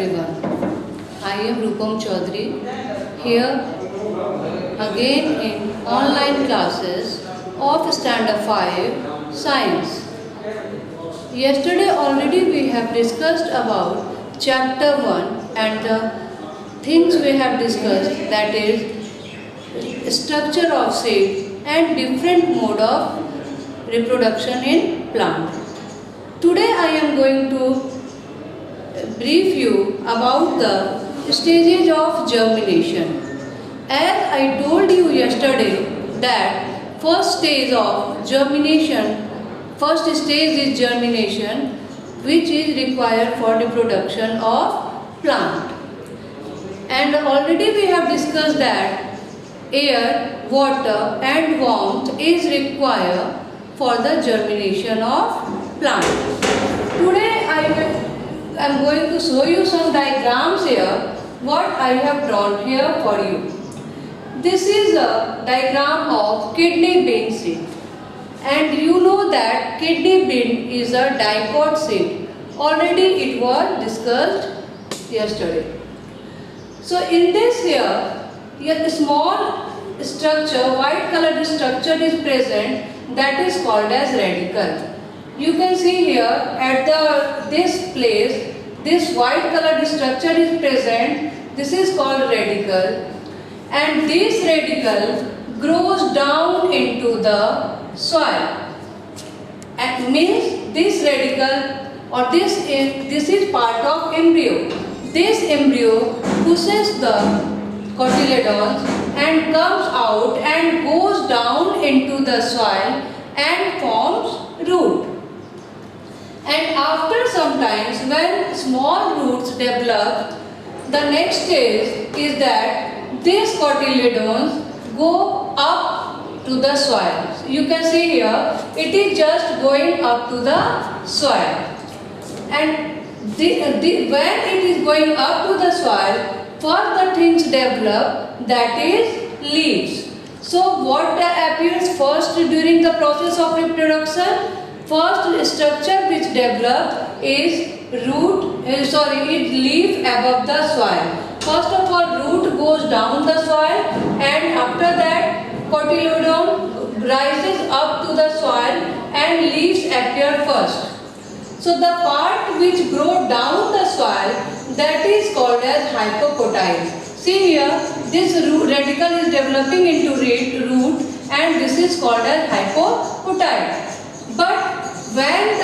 everyone. I am Rupam Chaudhary here again in online classes of Standard 5 Science. Yesterday already we have discussed about chapter 1 and the things we have discussed, that is structure of seed and different mode of reproduction in plant. Today I am going to brief you about the stages of germination. As I told you yesterday that first stage is germination, which is required for the production of plant. And already we have discussed that air, water and warmth is required for the germination of plant. Today I am going to show you some diagrams here, what I have drawn here for you. This is a diagram of kidney bean seed. And you know that kidney bean is a diploid seed. Already it was discussed yesterday. So in this here a small structure, white colored structure is present, that is called as radicle. You can see here at this place, this white colored structure is present. This is called radicle, and this radicle grows down into the soil. And means this radicle or this is part of embryo. This embryo pushes the cotyledons and comes out and goes down into the soil and forms root. And after some times, when small roots develop, the next stage is that these cotyledons go up to the soil. You can see here, it is just going up to the soil. And when it is going up to the soil, further things develop, that is leaves. So what appears first during the process of reproduction? First structure which develops is leaf above the soil. First of all, root goes down the soil, and after that cotyledon rises up to the soil and leaves appear first. So the part which grows down the soil, that is called as hypocotyl. See here, this radicle is developing into root, and this is called as hypocotyl. But when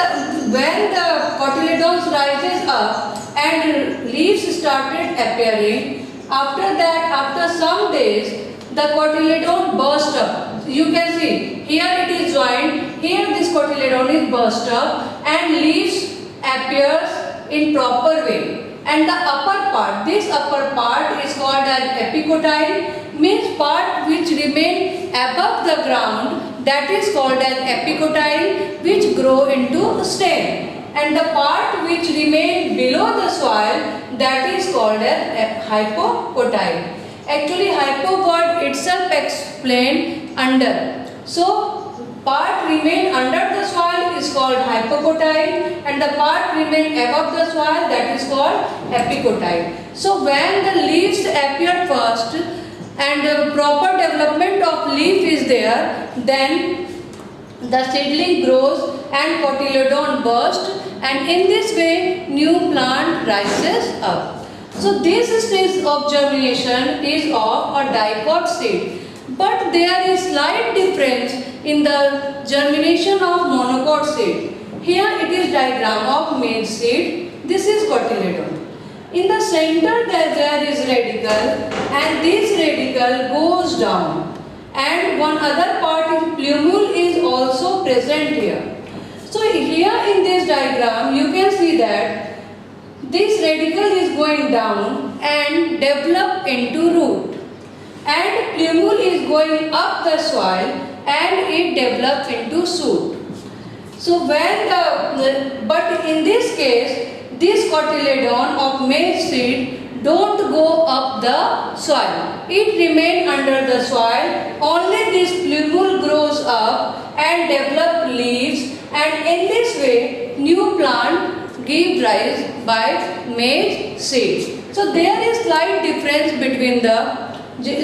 the cotyledons rises up and leaves started appearing, after some days, the cotyledon burst up. You can see, here it is joined, here this cotyledon is burst up and leaves appears in proper way. And the upper part, this upper part is called as epicotyl, means part which remain above the ground, that is called as epicotyl, which grow into stem. And the part which remain below the soil, that is called as hypocotyl. Actually, hypo word itself explained under. So, part remain under the soil is called hypocotyl, and the part remain above the soil, that is called epicotyl. So, when the leaves appear first and the proper development of leaf is there, then the seedling grows and cotyledon bursts, and in this way new plant rises up. So this stage of germination is of a diploid seed, but there is slight difference in the germination of monocot seed. Here it is diagram of maize seed. This is cotyledon. In the center there is radicle, and this radicle goes down, and one other part is plumule is also present here. So here in this diagram you can see that this radicle is going down and develop into root, and plumule is going up the soil and it develops into shoot. So but in this case, this cotyledon of maize seed don't go up the soil. It remain under the soil. Only this plumule grows up and develop leaves, and in this way new plant give rise by maize seed. So there is slight difference between the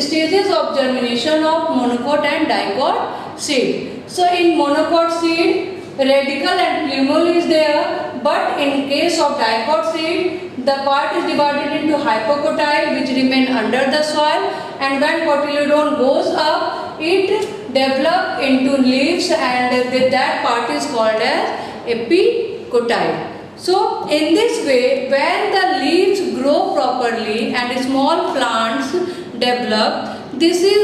stages of germination of monocot and dicot seed. So in monocot seed, radicle and plumule is there, but in case of dicot seed, the part is divided into hypocotyle which remain under the soil, and when cotyledon goes up, it develops into leaves, and that part is called as epicotyle. So in this way, when the leaves grow properly and small plants develop, this is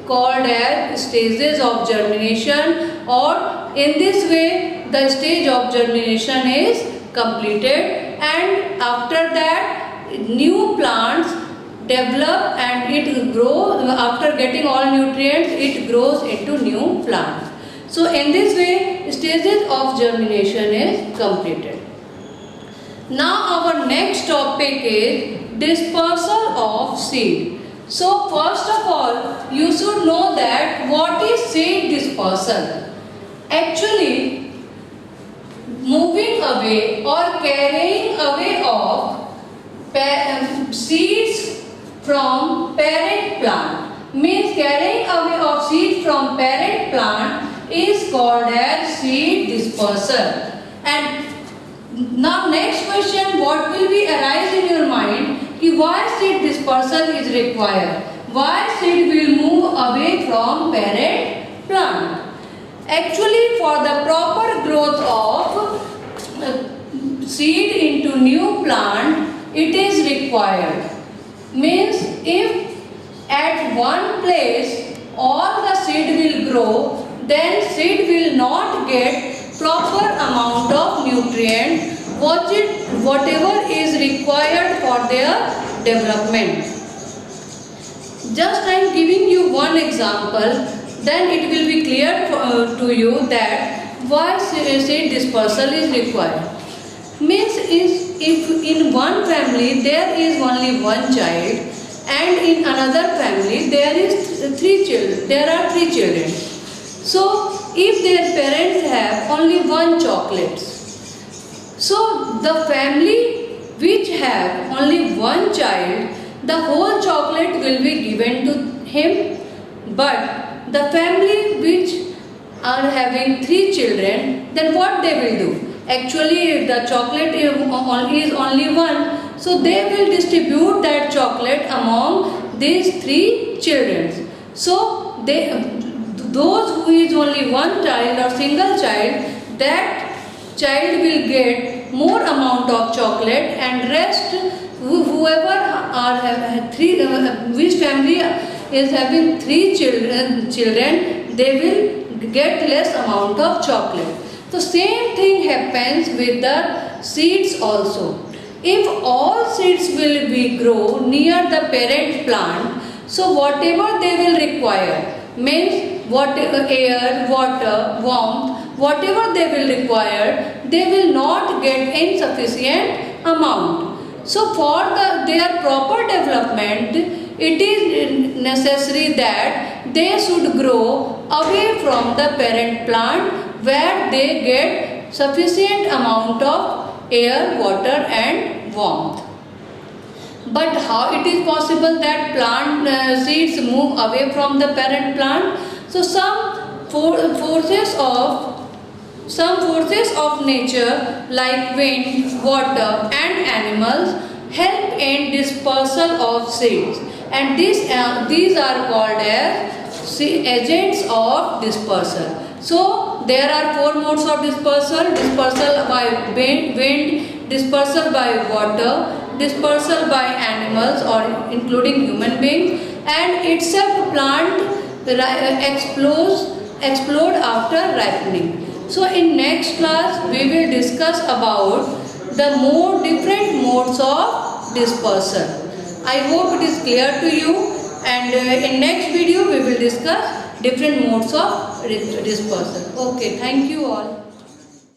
called as stages of germination, or in this way the stage of germination is completed, and after that new plants develop and it grows. After getting all nutrients, it grows into new plants. So in this way stages of germination is completed. Now our next topic is dispersal of seed. So first of all, you should know that what is seed dispersal. Actually, moving away or carrying away of seeds from parent plant, means carrying away of seeds from parent plant is called as seed dispersal. And now next question, what will be arise in your mind? Why seed dispersal is required? Why seed will move away from parent plant? Actually, for the proper growth of seed into new plant, it is required. Means if at one place all the seed will grow, then seed will not get proper amount of nutrient whatever is required for their development. Just I am giving you one example, then it will be clear to you that why seed dispersal is required. Means if in one family there is only one child, and in another family there are three children. So if their parents have only one chocolate, so the family which have only one child, the whole chocolate will be given to him. But the family which are having three children, then what they will do? Actually the chocolate is only one, so they will distribute that chocolate among these three children. So those who is only one child or single child, that child will get more amount of chocolate, and rest whoever are which family is having three children, they will get less amount of chocolate. The same thing happens with the seeds also. If all seeds will be grow near the parent plant, so whatever they will require, means whatever air, water, warmth, whatever they will require, they will not get insufficient amount. So for their proper development, it is necessary that they should grow away from the parent plant, where they get sufficient amount of air, water and warmth. But how it is possible that plant seeds move away from the parent plant? So some forces of nature like wind, water and animals help in dispersal of seeds, and these are called as agents of dispersal. So there are four modes of dispersal: dispersal by wind, dispersal by water, dispersal by animals or including human beings, and itself plant explode after ripening. So in next class we will discuss about the different modes of dispersal. I hope it is clear to you, and in next video we will discuss different modes of dispersal. Okay, thank you all.